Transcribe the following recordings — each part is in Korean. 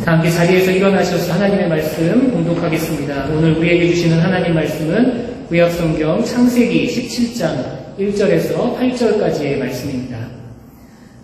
다 함께 자리에서 일어나셔서 하나님의 말씀 공독하겠습니다. 오늘 우리에게 주시는 하나님 말씀은 구약성경 창세기 17장 1절에서 8절까지의 말씀입니다.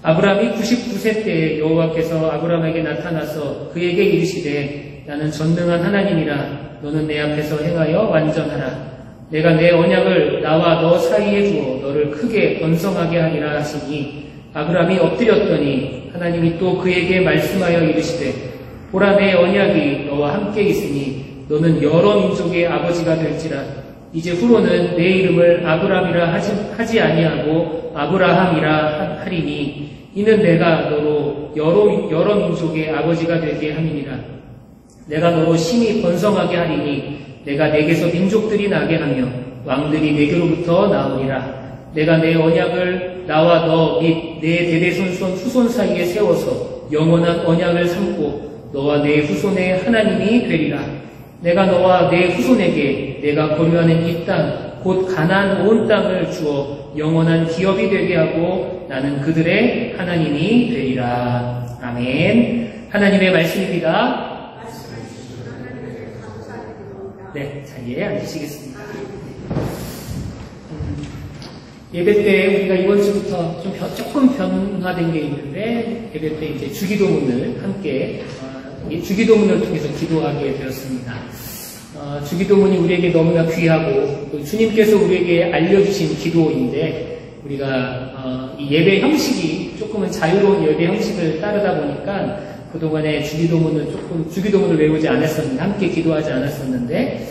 아브라함이 99세 때 여호와께서 아브라함에게 나타나서 그에게 이르시되 나는 전능한 하나님이라 너는 내 앞에서 행하여 완전하라. 내가 내 언약을 나와 너 사이에 두어 너를 크게 번성하게 하리라 하시니 아브라함이 엎드렸더니 하나님이 또 그에게 말씀하여 이르시되 보라 내 언약이 너와 함께 있으니 너는 여러 민족의 아버지가 될지라. 이제 후로는 내 이름을 아브라함이라 하지 아니하고 아브라함이라 하리니 이는 내가 너로 여러 민족의 아버지가 되게 함이니라. 내가 너로 심히 번성하게 하리니 내가 내게서 민족들이 나게 하며 왕들이 내게로부터 나오리라. 내가 내 언약을 나와 너 및 내 대대손손 후손 사이에 세워서 영원한 언약을 삼고 너와 내 후손의 하나님이 되리라. 내가 너와 내 후손에게 내가 거류하는 이 땅 곧 가나안 온 땅을 주어 영원한 기업이 되게 하고 나는 그들의 하나님이 되리라. 아멘. 하나님의 말씀입니다. 네, 자리에 앉으시겠습니다. 예배 때 우리가 이번 주부터 조금 변화된 게 있는데 예배 때 이제 주기도문을 함께 주기도문을 통해서 기도하게 되었습니다. 주기도문이 우리에게 너무나 귀하고 또 주님께서 우리에게 알려주신 기도인데 우리가 이 예배 형식이 조금은 자유로운 예배 형식을 따르다 보니까 그동안에 주기도문을 외우지 않았었는데 함께 기도하지 않았었는데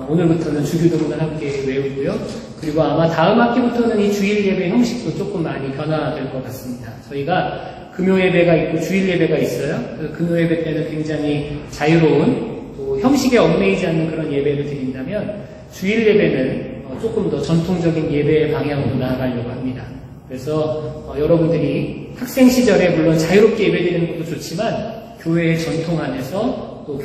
오늘부터는 주기도문을 함께 외우고요. 그리고 아마 다음 학기부터는 이 주일 예배 형식도 조금 많이 변화될 것 같습니다. 저희가 금요 예배가 있고 주일 예배가 있어요. 금요 예배 때는 굉장히 자유로운 또 형식에 얽매이지 않는 그런 예배를 드린다면 주일 예배는 조금 더 전통적인 예배의 방향으로 나아가려고 합니다. 그래서 여러분들이 학생 시절에 물론 자유롭게 예배 드리는 것도 좋지만 교회의 전통 안에서 또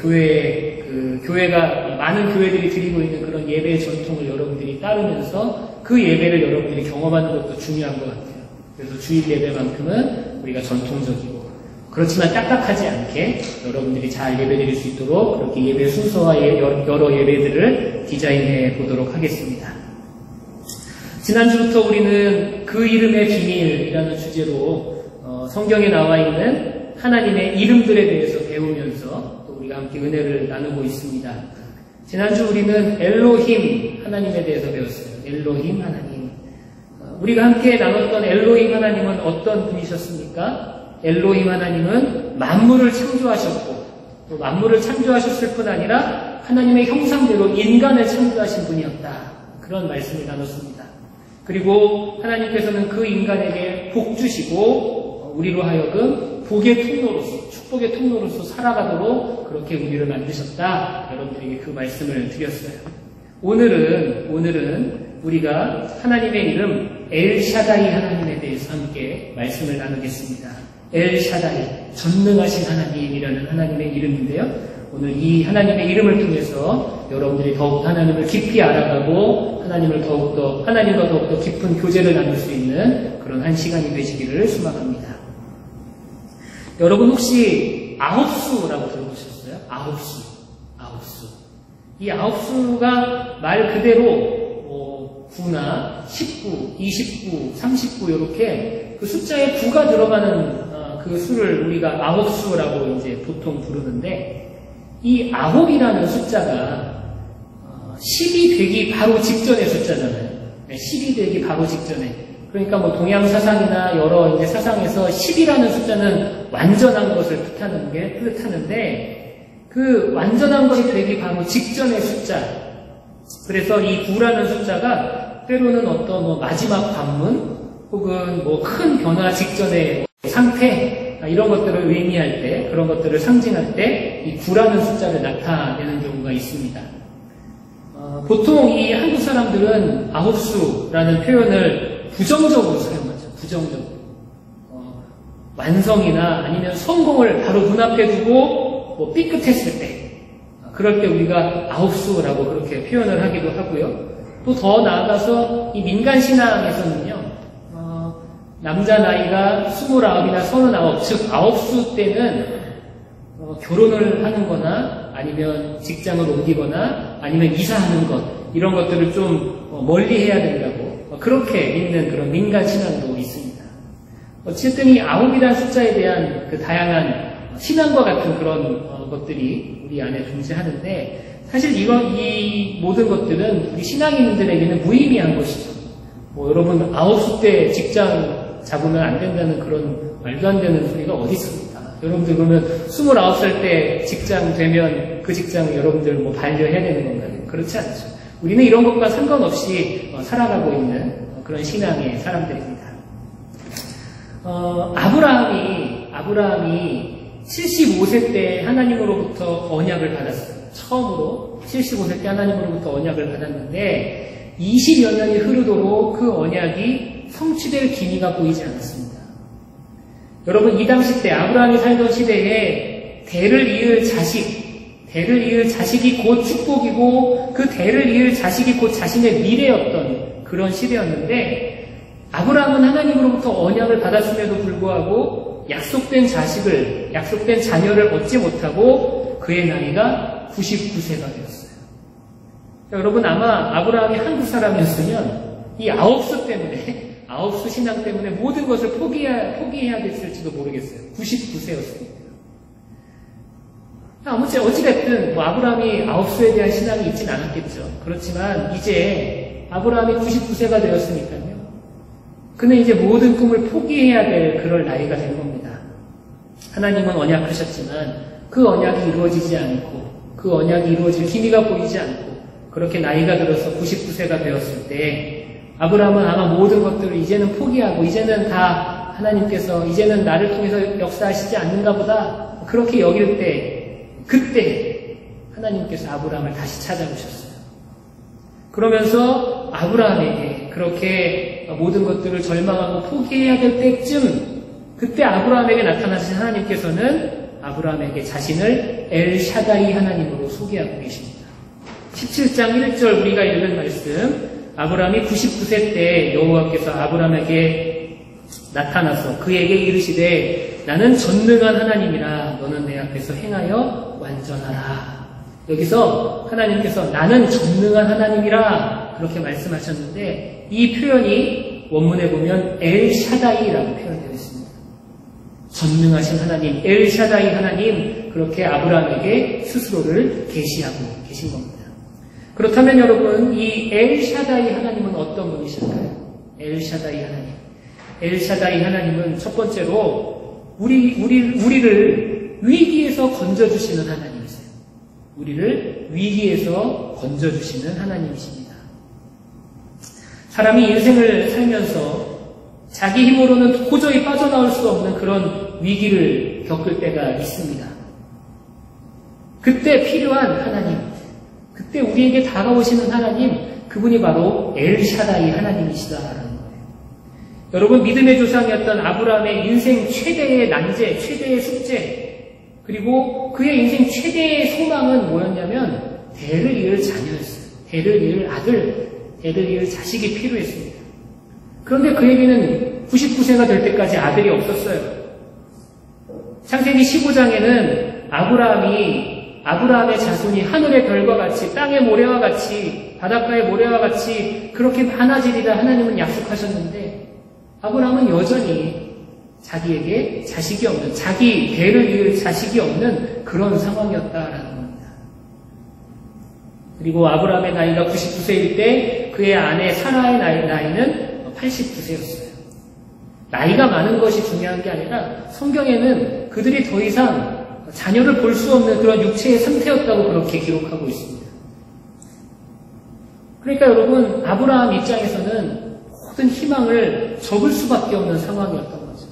교회가 많은 교회들이 드리고 있는 그런 예배의 전통을 여러분들이 따르면서 그 예배를 여러분들이 경험하는 것도 중요한 것 같아요. 그래서 주일 예배만큼은 우리가 전통적이고 그렇지만 딱딱하지 않게 여러분들이 잘 예배 드릴 수 있도록 그렇게 예배 순서와 여러 예배들을 디자인해 보도록 하겠습니다. 지난주부터 우리는 그 이름의 비밀이라는 주제로 성경에 나와 있는 하나님의 이름들에 대해서 배우면서 또 우리가 함께 은혜를 나누고 있습니다. 지난주 우리는 엘로힘 하나님에 대해서 배웠어요. 엘로힘 하나님. 우리가 함께 나눴던 엘로힘 하나님은 어떤 분이셨습니까? 엘로힘 하나님은 만물을 창조하셨고 또 만물을 창조하셨을 뿐 아니라 하나님의 형상대로 인간을 창조하신 분이었다. 그런 말씀을 나눴습니다. 그리고 하나님께서는 그 인간에게 복 주시고 우리로 하여금 복의 통로로서 축복의 통로로서 살아가도록 그렇게 우리를 만드셨다. 여러분들에게 그 말씀을 드렸어요. 오늘은 우리가 하나님의 이름 엘샤다이 하나님에 대해서 함께 말씀을 나누겠습니다. 엘샤다이, 전능하신 하나님이라는 하나님의 이름인데요. 오늘 이 하나님의 이름을 통해서 여러분들이 더욱 하나님을 깊이 알아가고 하나님과 더욱더 깊은 교제를 나눌 수 있는 그런 한 시간이 되시기를 소망합니다. 여러분 혹시 아홉수라고 들어보셨어요? 아홉수. 이 아홉수가 말 그대로 9나 19, 29, 39 이렇게 그 숫자에 9가 들어가는 그 수를 우리가 아홉수라고 이제 보통 부르는데 이 아홉이라는 숫자가 10이 되기 바로 직전의 숫자잖아요. 10이 되기 바로 직전에. 그러니까 뭐 동양 사상이나 여러 이제 사상에서 10이라는 숫자는 완전한 것을 뜻하는데 그 완전한 것이 되기 바로 직전의 숫자. 그래서 이 9라는 숫자가 때로는 어떤 뭐 마지막 관문 혹은 뭐 큰 변화 직전의 상태 이런 것들을 의미할 때 그런 것들을 상징할 때 이 9라는 숫자를 나타내는 경우가 있습니다. 보통 이 한국 사람들은 아홉수라는 표현을 부정적으로 사용하죠. 부정적으로. 완성이나 아니면 성공을 바로 눈앞에 두고 뭐 삐끗했을 때 그럴 때 우리가 아홉수라고 그렇게 표현을 하기도 하고요. 또 더 나아가서 이 민간신앙에서는요. 남자 나이가 29이나 39, 즉 9수 때는 결혼을 하는 거나 아니면 직장을 옮기거나 아니면 이사하는 것 이런 것들을 좀 멀리 해야 된다고 그렇게 믿는 그런 민간 신앙도 있습니다. 어쨌든 이 9이라는 숫자에 대한 그 다양한 신앙과 같은 그런 것들이 우리 안에 존재하는데 사실 이 모든 것들은 우리 신앙인들에게는 무의미한 것이죠. 여러분 9수 때 직장 잡으면 안 된다는 그런 말도 안 되는 소리가 어디 있습니까? 여러분들 그러면 29살 때 직장 되면 그 직장 여러분들 반려해야 되는 건가요? 그렇지 않죠. 우리는 이런 것과 상관없이 살아가고 있는 그런 신앙의 사람들입니다. 아브라함이 75세 때 하나님으로부터 언약을 받았어요. 처음으로 75세 때 하나님으로부터 언약을 받았는데 20여 년이 흐르도록 그 언약이 성취될 기미가 보이지 않았습니다. 여러분 이 당시 때 아브라함이 살던 시대에 대를 이을 자식이 곧 축복이고 그 대를 이을 자식이 곧 자신의 미래였던 그런 시대였는데 아브라함은 하나님으로부터 언약을 받았음에도 불구하고 약속된 자녀를 얻지 못하고 그의 나이가 99세가 되었어요. 여러분 아마 아브라함이 한국 사람이었으면 이 9수 신앙 때문에 모든 것을 포기해야 됐을지도 모르겠어요. 99세였으니까. 어찌됐든 아브라함이 9수에 대한 신앙이 있진 않았겠죠. 그렇지만 이제 아브라함이 99세가 되었으니까요. 그는 이제 모든 꿈을 포기해야 될 그럴 나이가 된 겁니다. 하나님은 언약하셨지만 그 언약이 이루어지지 않고 그 언약이 이루어질 기미가 보이지 않고 그렇게 나이가 들어서 99세가 되었을 때 아브라함은 아마 모든 것들을 이제는 포기하고 이제는 다 하나님께서 이제는 나를 통해서 역사하시지 않는가 보다 그렇게 여길 때 그때 하나님께서 아브라함을 다시 찾아오셨어요. 그러면서 아브라함에게 그렇게 모든 것들을 절망하고 포기해야 될 때쯤 그때 아브라함에게 나타나신 하나님께서는 아브라함에게 자신을 엘샤다이 하나님으로 소개하고 계십니다. 17장 1절 우리가 읽은 말씀 아브라함이 99세 때 여호와께서 아브라함에게 나타나서 그에게 이르시되 나는 전능한 하나님이라 너는 내 앞에서 행하여 완전하라. 여기서 하나님께서 나는 전능한 하나님이라 그렇게 말씀하셨는데 이 표현이 원문에 보면 엘샤다이라고 표현되어 있습니다. 전능하신 하나님, 엘샤다이 하나님 그렇게 아브라함에게 스스로를 계시하고 계신 겁니다. 그렇다면 여러분 이 엘샤다이 하나님은 어떤 분이실까요? 엘샤다이 하나님. 엘샤다이 하나님은 첫 번째로 우리를 위기에서 건져주시는 하나님이세요. 우리를 위기에서 건져주시는 하나님이십니다. 사람이 인생을 살면서 자기 힘으로는 도저히 빠져나올 수 없는 그런 위기를 겪을 때가 있습니다. 그때 필요한 하나님, 그때 우리에게 다가오시는 하나님, 그분이 바로 엘샤다이 하나님이시다라는 거예요. 여러분 믿음의 조상이었던 아브라함의 인생 최대의 난제, 최대의 숙제, 그리고 그의 인생 최대의 소망은 뭐였냐면 대를 이을 자녀였어요. 대를 이을 아들, 대를 이을 자식이 필요했습니다. 그런데 그에게는 99세가 될 때까지 아들이 없었어요. 창세기 15장에는 아브라함의 자손이 하늘의 별과 같이 땅의 모래와 같이 바닷가의 모래와 같이 그렇게 많아지리라 하나님은 약속하셨는데 아브라함은 여전히 자기에게 자식이 없는 자기 대를 이을 자식이 없는 그런 상황이었다라는 겁니다. 그리고 아브라함의 나이가 99세일 때 그의 아내 사라의 나이는 89세였어요. 나이가 많은 것이 중요한 게 아니라 성경에는 그들이 더 이상 자녀를 볼 수 없는 그런 육체의 상태였다고 그렇게 기록하고 있습니다. 그러니까 여러분 아브라함 입장에서는 모든 희망을 접을 수밖에 없는 상황이었던 거죠.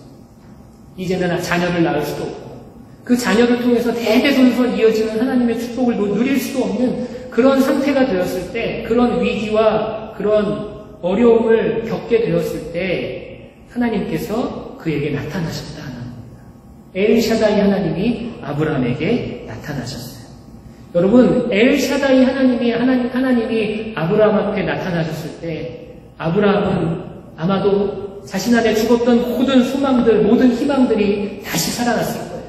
이제는 자녀를 낳을 수도 없고 그 자녀를 통해서 대대손손 이어지는 하나님의 축복을 누릴 수도 없는 그런 상태가 되었을 때 그런 위기와 그런 어려움을 겪게 되었을 때 하나님께서 그에게 나타나셨다 하는 겁니다. 엘샤다이 하나님이 아브라함에게 나타나셨어요. 여러분 엘샤다이 하나님이 아브라함 앞에 나타나셨을 때 아브라함은 아마도 자신 안에 죽었던 모든 소망들, 모든 희망들이 다시 살아났을 거예요.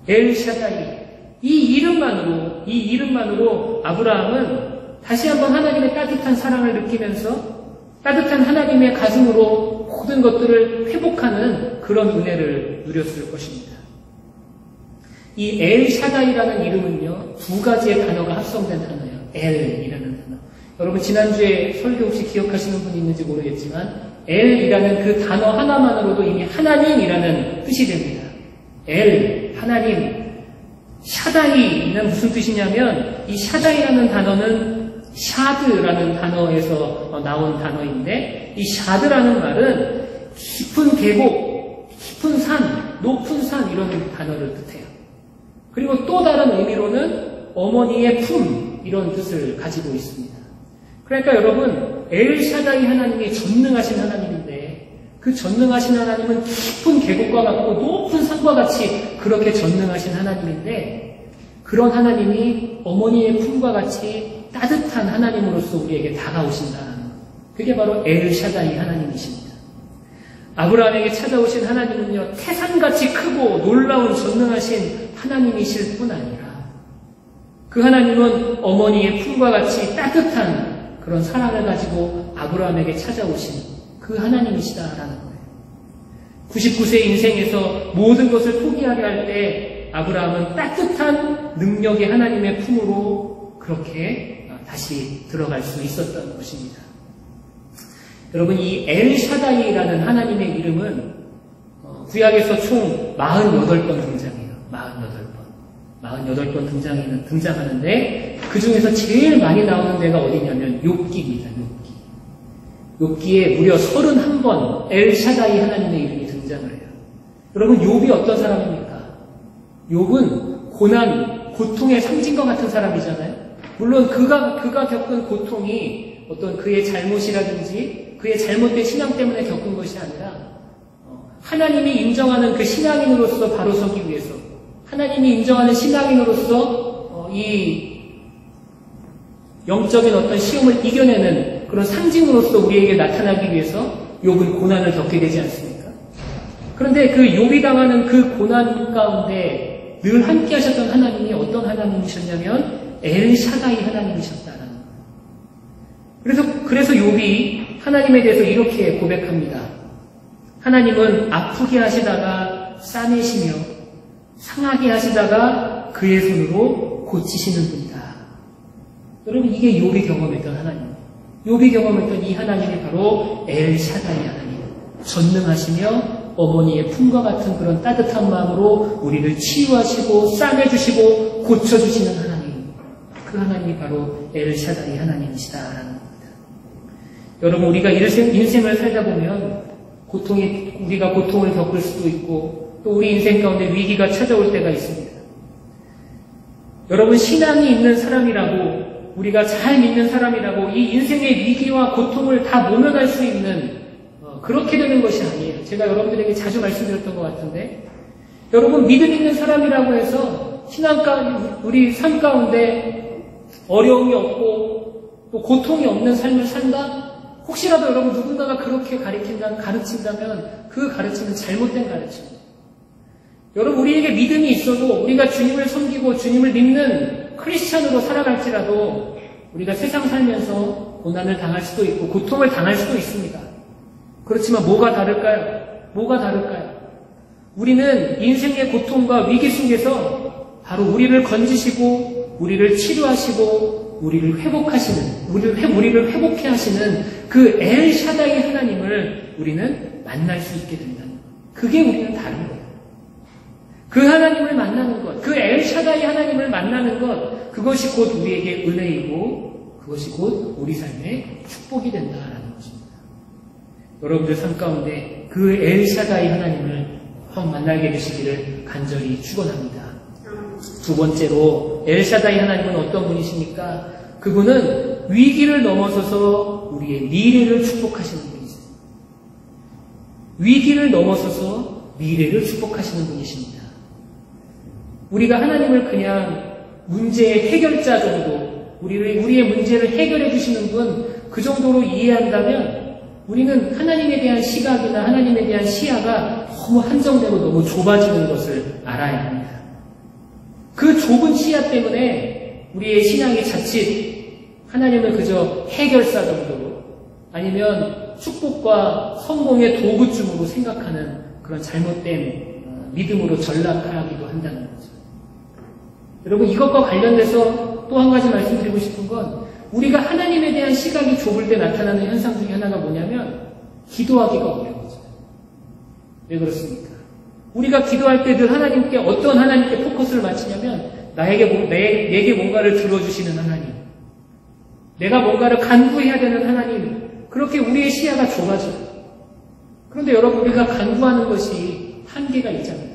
엘샤다이. 이 이름만으로 아브라함은 다시 한번 하나님의 따뜻한 사랑을 느끼면서 따뜻한 하나님의 가슴으로 모든 것들을 회복하는 그런 은혜를 누렸을 것입니다. 이 엘샤다이라는 이름은요, 두 가지의 단어가 합성된 단어예요. 엘이라는 단어. 여러분 지난주에 설교 혹시 기억하시는 분이 있는지 모르겠지만 엘이라는 그 단어 하나만으로도 이미 하나님이라는 뜻이 됩니다. 엘, 하나님. 샤다이는 무슨 뜻이냐면 이 샤다이라는 단어는 샤드라는 단어에서 나온 단어인데 이 샤드라는 말은 깊은 계곡, 깊은 산, 높은 산 이런 단어를 뜻해요. 그리고 또 다른 의미로는 어머니의 품 이런 뜻을 가지고 있습니다. 그러니까 여러분 엘샤다이 하나님이 전능하신 하나님인데 그 전능하신 하나님은 깊은 계곡과 같고 높은 산과 같이 그렇게 전능하신 하나님인데 그런 하나님이 어머니의 품과 같이 따뜻한 하나님으로서 우리에게 다가오신다는 것. 그게 바로 엘샤다이 하나님이십니다. 아브라함에게 찾아오신 하나님은요, 태산같이 크고 놀라운 전능하신 하나님이실 뿐 아니라 그 하나님은 어머니의 품과 같이 따뜻한 그런 사랑을 가지고 아브라함에게 찾아오신 그 하나님이시다라는 거예요. 99세 인생에서 모든 것을 포기하게 할 때 아브라함은 따뜻한 능력의 하나님의 품으로 그렇게 다시 들어갈 수 있었던 것입니다. 여러분 이 엘샤다이라는 하나님의 이름은 구약에서 총 48번 등장해요. 48번 등장하는데 그 중에서 제일 많이 나오는 데가 어디냐면 욥기입니다. 욥기에 무려 31번 엘샤다이 하나님의 이름이 등장을 해요. 여러분 욥이 어떤 사람입니까? 욥은 고난, 고통의 상징과 같은 사람이잖아요. 물론 그가 겪은 고통이 어떤 그의 잘못이라든지 그의 잘못된 신앙 때문에 겪은 것이 아니라 하나님이 인정하는 그 신앙인으로서 바로 서기 위해서 하나님이 인정하는 신앙인으로서 이 영적인 어떤 시험을 이겨내는 그런 상징으로서 우리에게 나타나기 위해서 욥은 고난을 겪게 되지 않습니까? 그런데 그 욥이 당하는 그 고난 가운데 늘 함께 하셨던 하나님이 어떤 하나님이셨냐면 엘샤다이 하나님이셨다는 거예요. 그래서 욥이 하나님에 대해서 이렇게 고백합니다. 하나님은 아프게 하시다가 싸매시며 상하게 하시다가 그의 손으로 고치시는 분이다. 여러분 이게 욥이 경험했던 하나님. 욥이 경험했던 이 하나님이 바로 엘샤다이 하나님. 전능하시며 어머니의 품과 같은 그런 따뜻한 마음으로 우리를 치유하시고 싸매주시고 고쳐주시는 하나님. 그 하나님이 바로 엘샤다이 하나님이시다라는 겁니다. 여러분 우리가 인생을 살다 보면 우리가 고통을 겪을 수도 있고 또 우리 인생 가운데 위기가 찾아올 때가 있습니다. 여러분 신앙이 있는 사람이라고 우리가 잘 믿는 사람이라고 이 인생의 위기와 고통을 다 모면할 수 있는 그렇게 되는 것이 아니에요. 제가 여러분들에게 자주 말씀드렸던 것 같은데 여러분 믿음 있는 사람이라고 해서 우리 삶 가운데 어려움이 없고 또 고통이 없는 삶을 산다? 혹시라도 여러분 누군가가 그렇게 가르친다면 그 가르침은 잘못된 가르침입니다. 여러분 우리에게 믿음이 있어도 우리가 주님을 섬기고 주님을 믿는 크리스찬으로 살아갈지라도 우리가 세상 살면서 고난을 당할 수도 있고 고통을 당할 수도 있습니다. 그렇지만 뭐가 다를까요? 우리는 인생의 고통과 위기 속에서 바로 우리를 건지시고 우리를 치료하시고 우리를 회복해 하시는 그 엘샤다이 하나님을 우리는 만날 수 있게 된다. 그게 우리는 다른 거예요. 그 하나님을 만나는 것, 그 엘샤다이 하나님을 만나는 것, 그것이 곧 우리에게 은혜이고 그것이 곧 우리 삶의 축복이 된다라는 것입니다. 여러분들 삶 가운데 그 엘샤다이 하나님을 꼭 만나게 되시기를 간절히 축원합니다. 두 번째로 엘샤다이 하나님은 어떤 분이십니까? 그분은 위기를 넘어서서 우리의 미래를 축복하시는 분이세요. 위기를 넘어서서 미래를 축복하시는 분이십니다. 우리가 하나님을 그냥 문제의 해결자 정도, 우리의 문제를 해결해 주시는 분, 그 정도로 이해한다면 우리는 하나님에 대한 시각이나 하나님에 대한 시야가 너무 한정되고 너무 좁아지는 것을 알아야 합니다. 그 좁은 시야 때문에 우리의 신앙이 자칫 하나님을 그저 해결사 정도로 아니면 축복과 성공의 도구쯤으로 생각하는 그런 잘못된 믿음으로 전락하기도 한다는 거죠. 여러분, 이것과 관련돼서 또 한 가지 말씀드리고 싶은 건 우리가 하나님에 대한 시각이 좁을 때 나타나는 현상 중에 하나가 뭐냐면 기도하기가 어려워져요. 왜 그렇습니까? 우리가 기도할 때 늘 하나님께 어떤 하나님께 포커스를 맞추냐면 내게 뭔가를 들어주시는 하나님, 내가 뭔가를 간구해야 되는 하나님, 그렇게 우리의 시야가 좁아져요. 그런데 여러분, 우리가 간구하는 것이 한계가 있잖아요.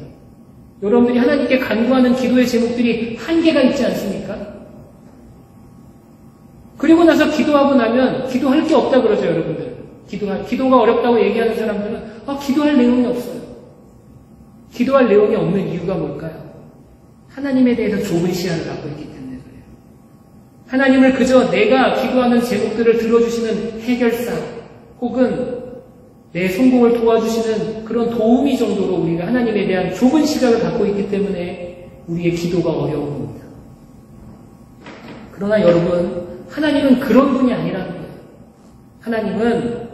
여러분들이 하나님께 간구하는 기도의 제목들이 한계가 있지 않습니까? 그리고 나서 기도하고 나면 기도할 게 없다 그러죠, 여러분들. 기도가 어렵다고 얘기하는 사람들은 기도할 내용이 없어요. 기도할 내용이 없는 이유가 뭘까요? 하나님에 대해서 좁은 시야를 갖고 있기 때문에 그래요. 하나님을 그저 내가 기도하는 제목들을 들어주시는 해결사 혹은 내 성공을 도와주시는 그런 도우미 정도로 우리가 하나님에 대한 좁은 시각을 갖고 있기 때문에 우리의 기도가 어려운 겁니다. 그러나 여러분, 하나님은 그런 분이 아니라는 거예요. 하나님은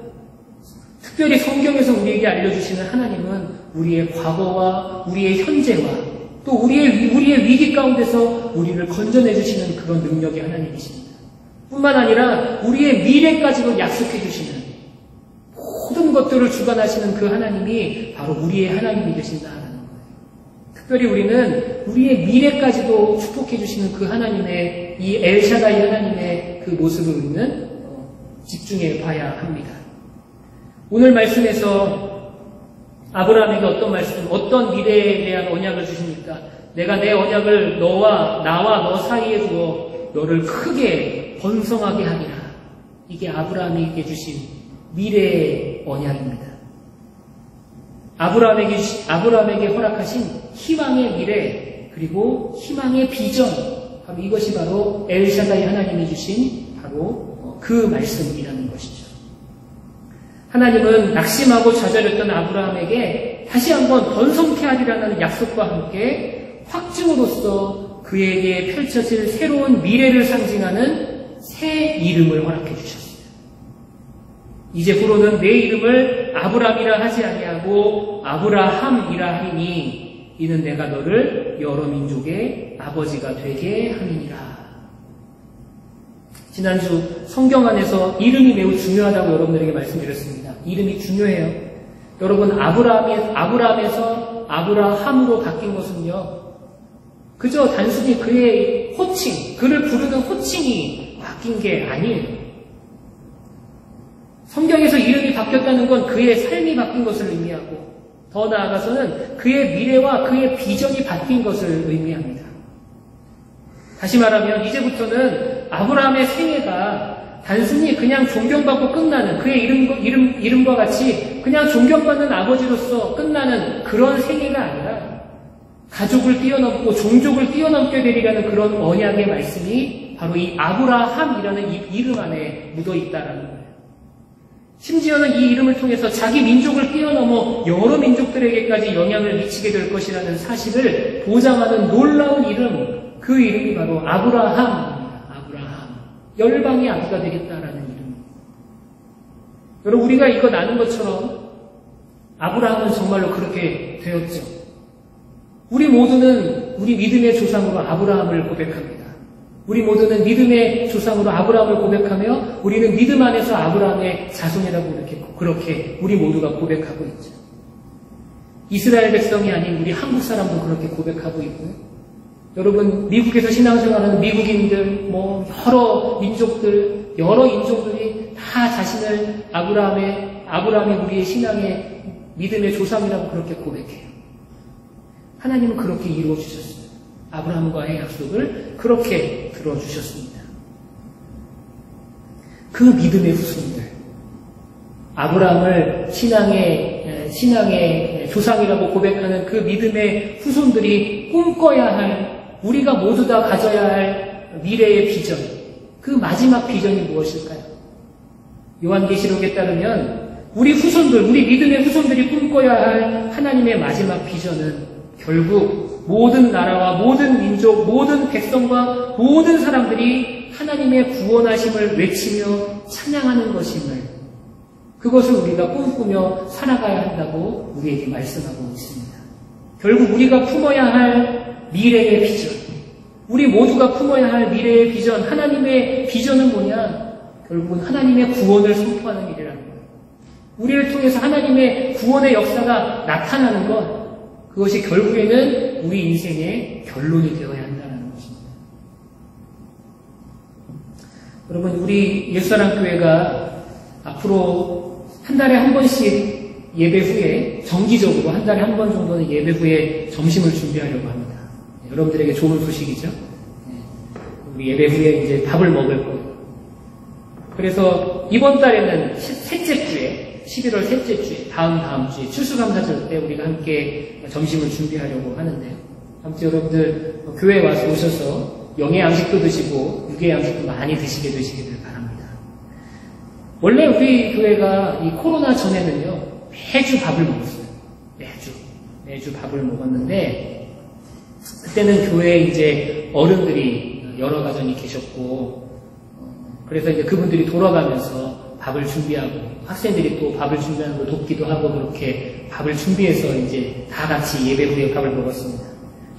특별히 성경에서 우리에게 알려주시는 하나님은 우리의 과거와 우리의 현재와 또 우리의 위기 가운데서 우리를 건져내주시는 그런 능력의 하나님이십니다. 뿐만 아니라 우리의 미래까지도 약속해주시는 모든 것들을 주관하시는 그 하나님이 바로 우리의 하나님이 되신다는 거예요. 특별히 우리는 우리의 미래까지도 축복해주시는 그 하나님의 이 엘샤다이 하나님의 그 모습을 우리는 집중해 봐야 합니다. 오늘 말씀에서 아브라함에게 어떤 미래에 대한 언약을 주십니까? 내가 내 언약을 나와 너 사이에 두어 너를 크게 번성하게 하리라. 이게 아브라함에게 주신 미래의 언약입니다. 아브라함에게 허락하신 희망의 미래 그리고 희망의 비전, 바로 이것이 바로 엘샤다이 하나님이 주신 바로 그 말씀이라는 것이죠. 하나님은 낙심하고 좌절했던 아브라함에게 다시 한번 번성케 하리라는 약속과 함께 확증으로써 그에게 펼쳐질 새로운 미래를 상징하는 새 이름을 허락해 주셨어요. 이제부로는 내 이름을 아브람이라 하지 아니하고 아브라함이라 하리니 이는 내가 너를 여러 민족의 아버지가 되게 함이니라. 지난주 성경 안에서 이름이 매우 중요하다고 여러분들에게 말씀드렸습니다. 이름이 중요해요. 여러분, 아브라함에서 아브라함으로 바뀐 것은요, 그저 단순히 그의 호칭, 그를 부르는 호칭이 바뀐 게 아니에요. 성경에서 이름이 바뀌었다는 건 그의 삶이 바뀐 것을 의미하고 더 나아가서는 그의 미래와 그의 비전이 바뀐 것을 의미합니다. 다시 말하면 이제부터는 아브라함의 생애가 단순히 그냥 존경받고 끝나는 그의 이름과 같이 그냥 존경받는 아버지로서 끝나는 그런 생애가 아니라 가족을 뛰어넘고 종족을 뛰어넘게 되리라는 그런 언약의 말씀이 바로 이 아브라함이라는 이 이름 안에 묻어 있다라는 거예요. 심지어는 이 이름을 통해서 자기 민족을 뛰어넘어 여러 민족들에게까지 영향을 미치게 될 것이라는 사실을 보장하는 놀라운 이름, 그 이름이 바로 아브라함입니다. 아브라함. 열방의 아비가 되겠다라는 이름. 여러분, 우리가 이거 나눈 것처럼 아브라함은 정말로 그렇게 되었죠. 우리 모두는 우리 믿음의 조상으로 아브라함을 고백합니다. 우리 모두는 믿음의 조상으로 아브라함을 고백하며 우리는 믿음 안에서 아브라함의 자손이라고 그렇게 우리 모두가 고백하고 있죠. 이스라엘 백성이 아닌 우리 한국 사람도 그렇게 고백하고 있고요. 여러분, 미국에서 신앙생활하는 미국인들, 여러 민족들, 여러 인종들이 다 자신을 아브라함이 우리의 신앙의 믿음의 조상이라고 그렇게 고백해요. 하나님은 그렇게 이루어 주셨어요. 아브라함과의 약속을 그렇게 들어주셨습니다. 그 믿음의 후손들, 아브라함을 신앙의 조상이라고 고백하는 그 믿음의 후손들이 꿈꿔야 할, 우리가 모두 다 가져야 할 미래의 비전, 그 마지막 비전이 무엇일까요? 요한계시록에 따르면 우리 믿음의 후손들이 꿈꿔야 할 하나님의 마지막 비전은 결국 모든 나라와 모든 민족, 모든 백성과 모든 사람들이 하나님의 구원하심을 외치며 찬양하는 것임을, 그것을 우리가 꿈꾸며 살아가야 한다고 우리에게 말씀하고 있습니다. 결국 우리가 품어야 할 미래의 비전, 우리 모두가 품어야 할 미래의 비전, 하나님의 비전은 뭐냐? 결국은 하나님의 구원을 선포하는 일이라는 거예요. 우리를 통해서 하나님의 구원의 역사가 나타나는 것, 그것이 결국에는 우리 인생의 결론이 되어야 한다는 것입니다. 여러분, 우리 옛사랑교회가 앞으로 한 달에 한 번씩 예배 후에, 정기적으로 한 달에 한 번 정도는 예배 후에 점심을 준비하려고 합니다. 여러분들에게 좋은 소식이죠. 우리 예배 후에 이제 밥을 먹을 거예요. 그래서 이번 달에는 셋째 주에, 11월 셋째 주에, 다음 주에 추수감사절 때 우리가 함께 점심을 준비하려고 하는데요. 아무튼 여러분들 교회에 와서 오셔서 영의 양식도 드시고 육의 양식도 많이 드시게 되시기를 바랍니다. 원래 우리 교회가 이 코로나 전에는요, 매주 밥을 먹었어요. 매주 밥을 먹었는데, 그때는 교회에 이제 어른들이 여러 가정이 계셨고, 그래서 이제 그분들이 돌아가면서 밥을 준비하고, 학생들이 또 밥을 준비하는 걸 돕기도 하고, 그렇게 밥을 준비해서 이제 다 같이 예배 후에 밥을 먹었습니다.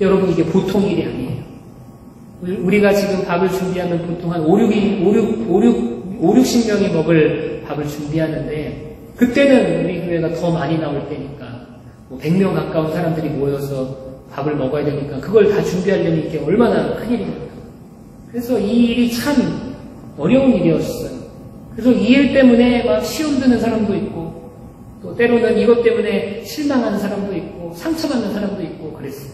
여러분, 이게 보통 일이 아니에요. 우리가 지금 밥을 준비하면 보통 한 60명이 먹을 밥을 준비하는데, 그때는 우리 교회가 더 많이 나올 때니까, 100명 가까운 사람들이 모여서 밥을 먹어야 되니까, 그걸 다 준비하려면 이게 얼마나 큰일입니까? 그래서 이 일이 참 어려운 일이었어요. 그래서 이 일 때문에 막 시험 드는 사람도 있고, 또 때로는 이것 때문에 실망하는 사람도 있고, 상처받는 사람도 있고, 그랬어요.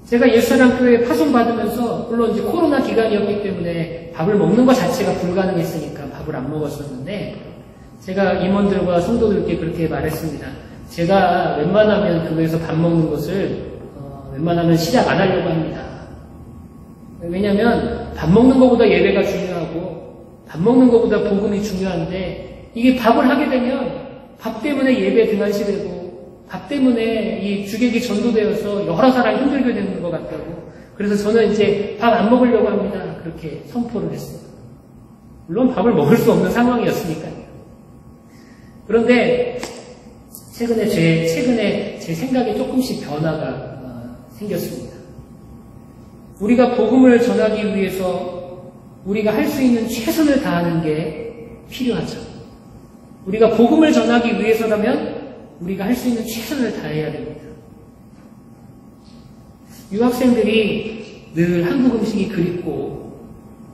제가 옛사랑교회에 파송받으면서, 물론 이제 코로나 기간이었기 때문에 밥을 먹는 것 자체가 불가능했으니까 밥을 안 먹었었는데, 제가 임원들과 성도들께 그렇게 말했습니다. 제가 웬만하면 교회에서 밥 먹는 것을 웬만하면 시작 안 하려고 합니다. 왜냐하면 밥 먹는 것보다 예배가 중요하고 밥 먹는 것보다 복음이 중요한데, 이게 밥을 하게 되면 밥 때문에 예배 등한시되고 밥 때문에 이 주객이 전도되어서 여러 사람이 힘들게 되는 것 같다고. 그래서 저는 이제 밥 안 먹으려고 합니다. 그렇게 선포를 했어요. 물론 밥을 먹을 수 없는 상황이었으니까요. 그런데 최근에 제 생각에 조금씩 변화가 생겼습니다. 우리가 복음을 전하기 위해서 우리가 할 수 있는 최선을 다하는 게 필요하죠. 우리가 복음을 전하기 위해서라면 우리가 할 수 있는 최선을 다해야 됩니다. 유학생들이 늘 한국 음식이 그립고,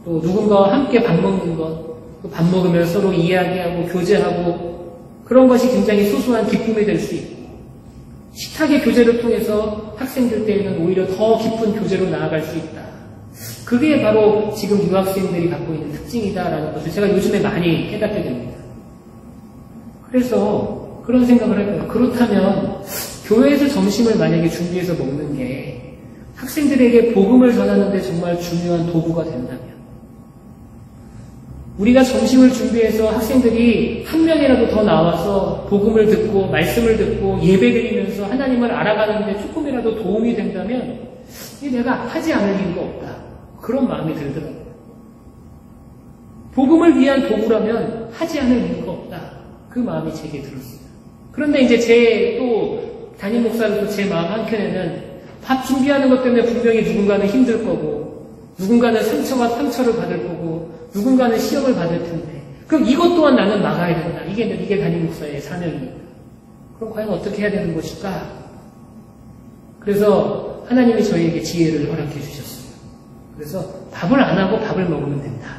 또 누군가와 함께 밥 먹는 것, 또 밥 먹으면서 서로 이야기하고 교제하고, 그런 것이 굉장히 소소한 기쁨이 될 수 있고, 식탁의 교제를 통해서 학생들 때에는 오히려 더 깊은 교제로 나아갈 수 있다. 그게 바로 지금 유학생들이 갖고 있는 특징이다라는 것을 제가 요즘에 많이 깨닫게 됩니다. 그래서 그런 생각을 해봐요. 그렇다면 교회에서 점심을 만약에 준비해서 먹는 게 학생들에게 복음을 전하는데 정말 중요한 도구가 된다면, 우리가 점심을 준비해서 학생들이 한 명이라도 더 나와서 복음을 듣고 말씀을 듣고 예배드리면서 하나님을 알아가는데 조금이라도 도움이 된다면, 내가 하지 않을 이유가 없다. 그런 마음이 들더라고요. 복음을 위한 도구라면 하지 않을 이유가 없다. 그 마음이 제게 들었어요. 그런데 이제 제 또 담임 목사로서 제 마음 한켠에는 밥 준비하는 것 때문에 분명히 누군가는 힘들 거고, 누군가는 상처를 받을 거고, 누군가는 시험을 받을 텐데, 그럼 이것 또한 나는 막아야 된다. 이게 담임 목사의 사명입니다. 그럼 과연 어떻게 해야 되는 것일까? 그래서 하나님이 저희에게 지혜를 허락해 주셨어요. 그래서 밥을 안 하고 밥을 먹으면 된다.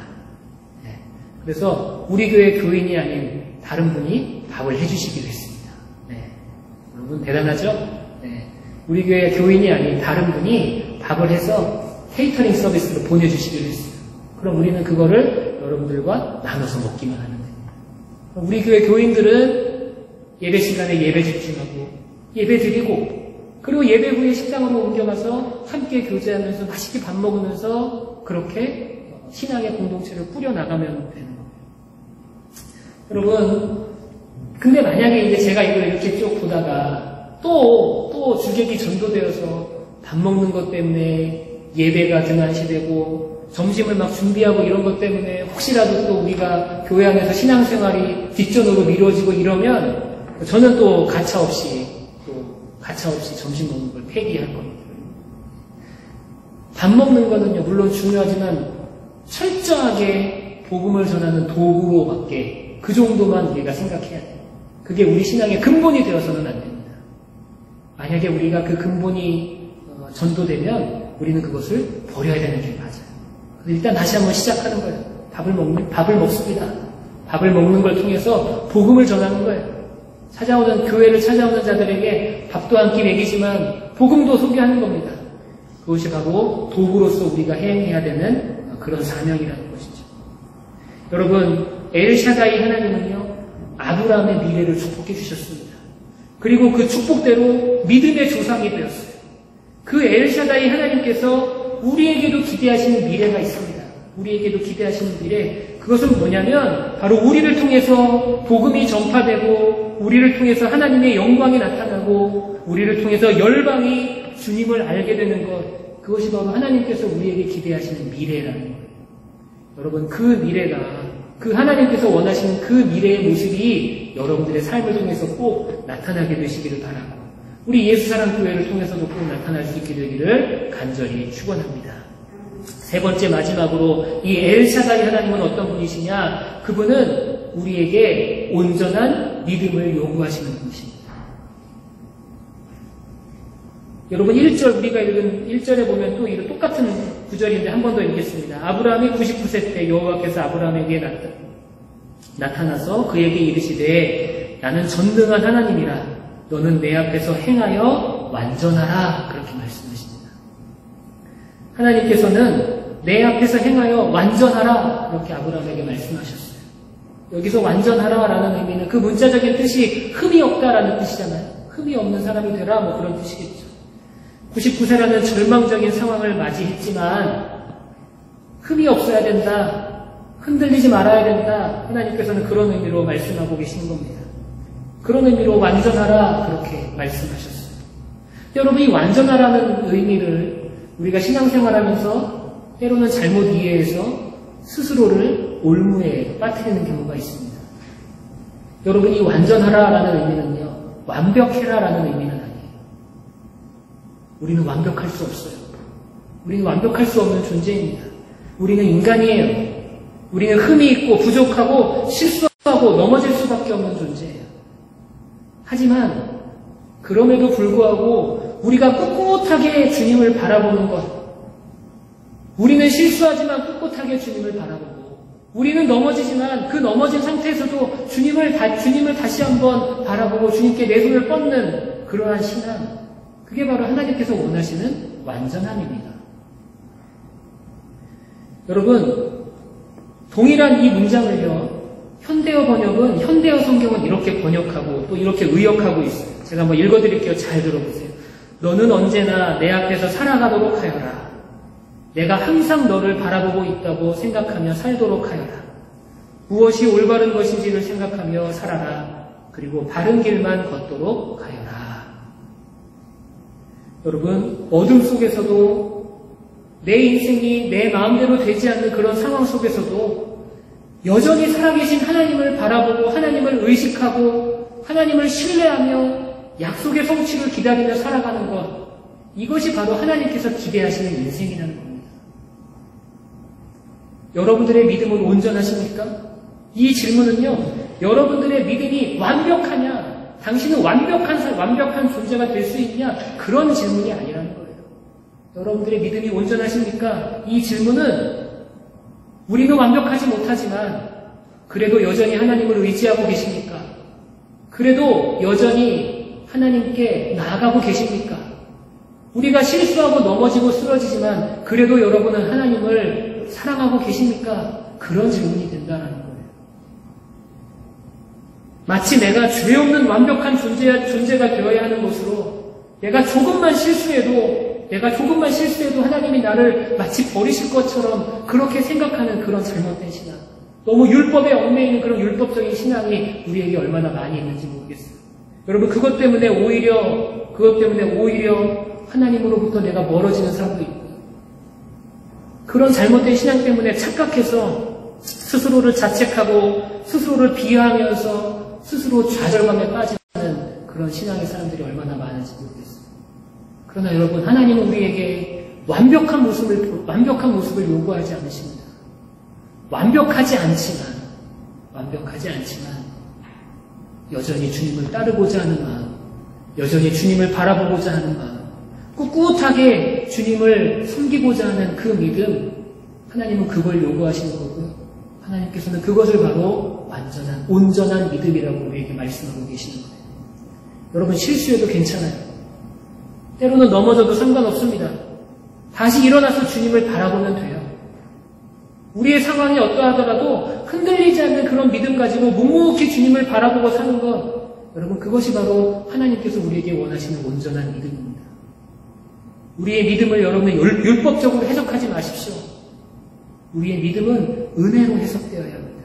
그래서 우리 교회 교인이 아닌 다른 분이 밥을 해주시기로 했습니다. 여러분 대단하죠? 우리 교회 교인이 아닌 다른 분이 밥을 해서 케이터링 서비스로 보내주시기로 했어요. 그럼 우리는 그거를 여러분들과 나눠서 먹기만 하면 됩니다. 우리 교회 교인들은 예배 시간에 예배 집중하고 예배 드리고, 그리고 예배 후에 식당으로 옮겨가서 함께 교제하면서 맛있게 밥 먹으면서 그렇게 신앙의 공동체를 꾸려나가면 되는 거예요. 여러분, 근데 만약에 이제 제가 이걸 이렇게 쭉 보다가 또 주객이 전도되어서 밥 먹는 것 때문에 예배가 등한시되고 점심을 막 준비하고 이런 것 때문에 혹시라도 또 우리가 교회 안에서 신앙생활이 뒷전으로 미뤄지고 이러면 저는 또 가차없이 점심 먹는 걸 폐기할 겁니다. 밥 먹는 거는요, 물론 중요하지만 철저하게 복음을 전하는 도구로밖에 그 정도만 우리가 생각해야 돼요. 그게 우리 신앙의 근본이 되어서는 안 됩니다. 만약에 우리가 그 근본이 전도되면 우리는 그것을 버려야 되는 게 맞아요. 일단 다시 한번 시작하는 거예요. 밥을 먹습니다. 밥을 먹는 걸 통해서 복음을 전하는 거예요. 교회를 찾아오는 자들에게 밥도 한 끼 먹이지만 복음도 소개하는 겁니다. 그것이 바로 도구로서 우리가 행해야 되는 그런 사명이라는 것이죠. 여러분, 엘샤다이 하나님은요, 아브라함의 미래를 축복해 주셨습니다. 그리고 그 축복대로 믿음의 조상이 되었어요. 그 엘샤다이 하나님께서 우리에게도 기대하시는 미래가 있습니다. 우리에게도 기대하시는 미래, 그것은 뭐냐면 바로 우리를 통해서 복음이 전파되고 우리를 통해서 하나님의 영광이 나타나고 우리를 통해서 열방이 주님을 알게 되는 것, 그것이 바로 하나님께서 우리에게 기대하시는 미래라는 거예요. 여러분, 그 미래가, 그 하나님께서 원하시는 그 미래의 모습이 여러분들의 삶을 통해서 꼭 나타나게 되시기를 바라고, 우리 예수사랑교회를 통해서도 꼭 나타날 수 있게 되기를 간절히 축원합니다. 세 번째, 마지막으로 이 엘샤다이 하나님은 어떤 분이시냐? 그분은 우리에게 온전한 믿음을 요구하시는 분이십니다. 여러분, 1절, 우리가 읽은 1절에 보면 또 이런 똑같은 구절인데 한 번 더 읽겠습니다. 아브라함이 99세 때 여호와께서 아브라함에게 나타나서 그에게 이르시되 나는 전능한 하나님이라 너는 내 앞에서 행하여 완전하라, 그렇게 말씀하십니다. 하나님께서는 내 앞에서 행하여 완전하라, 그렇게 아브라함에게 말씀하셨어요. 여기서 완전하라라는 의미는 그 문자적인 뜻이 흠이 없다라는 뜻이잖아요. 흠이 없는 사람이 되라, 뭐 그런 뜻이겠죠. 99세라는 절망적인 상황을 맞이했지만 흠이 없어야 된다, 흔들리지 말아야 된다, 하나님께서는 그런 의미로 말씀하고 계시는 겁니다. 그런 의미로 완전하라, 그렇게 말씀하셨어요. 여러분, 이 완전하라는 의미를 우리가 신앙생활하면서 때로는 잘못 이해해서 스스로를 올무에 빠뜨리는 경우가 있습니다. 여러분, 이 완전하라라는 의미는요, 완벽해라라는 의미는 아니에요. 우리는 완벽할 수 없어요. 우리는 완벽할 수 없는 존재입니다. 우리는 인간이에요. 우리는 흠이 있고 부족하고 실수하고 넘어질 수밖에 없는 존재예요. 하지만 그럼에도 불구하고 우리가 꿋꿋하게 주님을 바라보는 것, 우리는 실수하지만 꿋꿋하게 주님을 바라보고, 우리는 넘어지지만 그 넘어진 상태에서도 주님을 다시 한번 바라보고 주님께 내 손을 뻗는 그러한 신앙, 그게 바로 하나님께서 원하시는 완전함입니다. 여러분, 동일한 이 문장을요, 현대어 번역은, 현대어 성경은 이렇게 번역하고 또 이렇게 의역하고 있어요. 제가 한번 읽어드릴게요. 잘 들어보세요. 너는 언제나 내 앞에서 살아가도록 하여라. 내가 항상 너를 바라보고 있다고 생각하며 살도록 하여라. 무엇이 올바른 것인지를 생각하며 살아라. 그리고 바른 길만 걷도록 하여라. 여러분, 어둠 속에서도 내 인생이 내 마음대로 되지 않는 그런 상황 속에서도 여전히 살아계신 하나님을 바라보고 하나님을 의식하고 하나님을 신뢰하며 약속의 성취를 기다리며 살아가는 것, 이것이 바로 하나님께서 기대하시는 인생이라는 겁니다. 여러분들의 믿음은 온전하십니까? 이 질문은요, 여러분들의 믿음이 완벽하냐, 당신은 완벽한 존재가 될 수 있냐, 그런 질문이 아니라는 거예요. 여러분들의 믿음이 온전하십니까? 이 질문은 우리는 완벽하지 못하지만 그래도 여전히 하나님을 의지하고 계십니까? 그래도 여전히 하나님께 나아가고 계십니까? 우리가 실수하고 넘어지고 쓰러지지만 그래도 여러분은 하나님을 사랑하고 계십니까? 그런 질문이 된다는 거예요. 마치 내가 죄 없는 완벽한 존재가 되어야 하는 것으로 내가 조금만 실수해도 하나님이 나를 마치 버리실 것처럼 그렇게 생각하는 그런 잘못된 신앙, 너무 율법에 얽매이는 그런 율법적인 신앙이 우리에게 얼마나 많이 있는지 모르겠어요. 여러분, 그것 때문에 오히려 하나님으로부터 내가 멀어지는 사람도 있고, 그런 잘못된 신앙 때문에 착각해서 스스로를 자책하고 스스로를 비하하면서 스스로 좌절감에 빠지는 그런 신앙의 사람들이 얼마나 많은지 모르겠어요. 그러나 여러분, 하나님은 우리에게 완벽한 모습을 요구하지 않으십니다. 완벽하지 않지만 여전히 주님을 따르고자 하는 마음, 여전히 주님을 바라보고자 하는 마음, 꿋꿋하게 주님을 섬기고자 하는 그 믿음, 하나님은 그걸 요구하시는 거고요. 하나님께서는 그것을 바로 온전한 믿음이라고 우리에게 말씀하고 계시는 거예요. 여러분, 실수해도 괜찮아요. 때로는 넘어져도 상관없습니다. 다시 일어나서 주님을 바라보면 돼요. 우리의 상황이 어떠하더라도 흔들리지 않는 그런 믿음 가지고 묵묵히 주님을 바라보고 사는 것, 여러분, 그것이 바로 하나님께서 우리에게 원하시는 온전한 믿음입니다. 우리의 믿음을 여러분은 율법적으로 해석하지 마십시오. 우리의 믿음은 은혜로 해석되어야 합니다.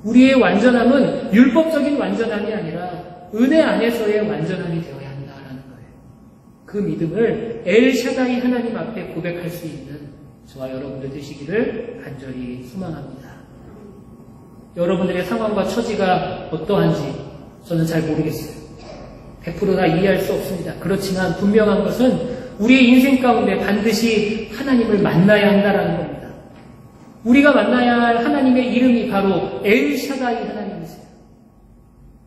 우리의 완전함은 율법적인 완전함이 아니라 은혜 안에서의 완전함이 되어야 한다라는 거예요. 그 믿음을 엘샤다이 하나님 앞에 고백할 수 있는 저와 여러분들 되시기를 간절히 소망합니다. 여러분들의 상황과 처지가 어떠한지 저는 잘 모르겠어요. 100% 다 이해할 수 없습니다. 그렇지만 분명한 것은 우리의 인생 가운데 반드시 하나님을 만나야 한다는 겁니다. 우리가 만나야 할 하나님의 이름이 바로 엘샤다이 하나님이세요.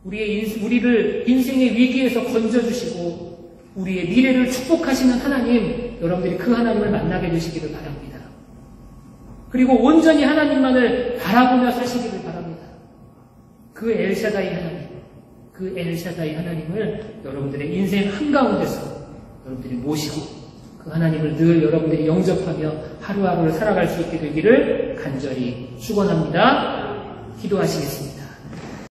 우리를 인생의 위기에서 건져주시고 우리의 미래를 축복하시는 하나님, 여러분들이 그 하나님을 만나게 되시기를 바랍니다. 그리고 온전히 하나님만을 바라보며 사시기를 바랍니다. 그 엘샤다이 하나님을 여러분들의 인생 한가운데서 여러분들이 모시고 그 하나님을 늘 여러분들이 영접하며 하루하루를 살아갈 수 있게 되기를 간절히 축원합니다. 기도하시겠습니다.